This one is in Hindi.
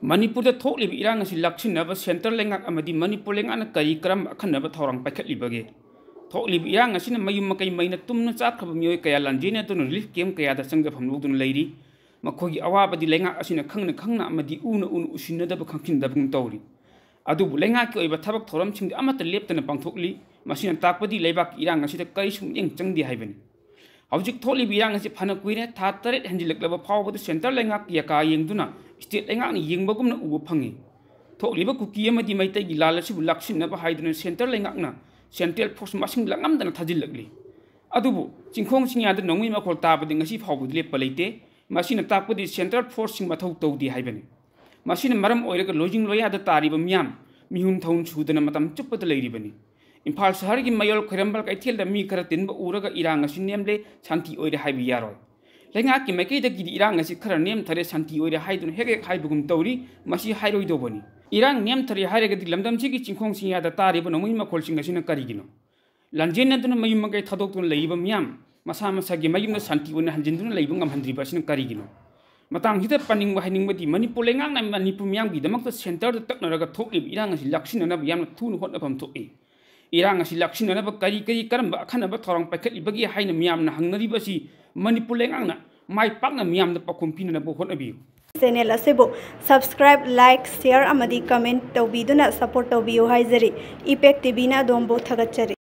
मणिपुर थोक्लिब इरांग असि लक्षिनब सेंटर लेंगाक अमदि मणिपुर लेंगाना करी करम अखनब थौरंग पाइखटलिबगे थोक्लिब इरांग असिना मयुम मकई मैना तुमना चाखब मियोय कया लांजेने तुन रिलीफ कैम्प कयादा संगफम लौदुन लैरी मखोगी अवाबदि लेंगाक असिना खंगना खंगना अमदि उन उसिनदब खंखिनदबगुम तौरी अदुबु लेंगाक ओइबा थबक थौरमसिंग अमत लेप्तना पांथोक्ली मसिना ताकपदि लेबाक इरांग असिदा कई सुंयेंग चंगदि हाइबनि हौजिक थोक्लिब इरांग असिना फना कुइरे था 8 हंजिलक्लब फावबद सेंटर लेंगाक यका येंगदुना स्टेट लेंगाक येंगबगुमना उब फंगे थोक्लिब कुकी अमदि मैतैगी लाल असिबु लाक्सिनब हाइदुना सेंटर लेंगाकना सेंट्रल फोर्स मसिंग लंगमदना थाजिलक्ली अदुबु चिंखोंग सिंयाद नोंगै मखोल ताबदि ngasi फावबदि लेप्पा लैते मसिना ताकपदि सेंट्रल फोर्स सिंग मथौ तौदि हाइबनि मसिना मरम ओइरगा लोजिंग लोयाद तारिब मियाम मिहुन थौन सुदना मतम चुप्पद लैरिबनि इम्फाल शहर की मयोल खैरम्बल कैथेल मी खर तिनब उरगा इरांग असि नेमले शांति ओइरे हाइबि यारोय लेंगा की मैकैदगी इरांग असि खर नेम थरे शांति ओइरे हाइदुन हेगे हाइबगुम तौरी मसि हाइरोइदोबनि इरांग नेम थरे हाइरगदि लमदमसिगी चिंखोंग सिंयाद तारिब नोंगै मखोल सिंग असिना करिगिनो लांजेनदुन मयुम मकै थदोक्तुन लैब मियाम मसा मसागी मयुम शांति ओइना हंजिनदुन लैब ngam असिना करिगिनो मतंग पनिंग हाइनिंगबदि मणिपुर लेंगाक मणिपुर मियामगी दमक सेंटर तकनरगा थोक्लिब इरांग असि लक्षिननब याम थुन होटनफम थोकि इरांग असि लक्षिननब करी करी करम अखनब थौरंग पाइखटलिबगी हाइना मियामना हंगनरिबसि मणिपुर लेंगाकना माइ पाकना मियामदा पखुम पिननब होटनबियु चैनल असिबु सब्सक्राइब लाइक शेयर अमदि कमेंट तौबीदुना सपोर्ट तौबियो हाइजरी इपेक्ट टीवी ना दोंबो थगचरी।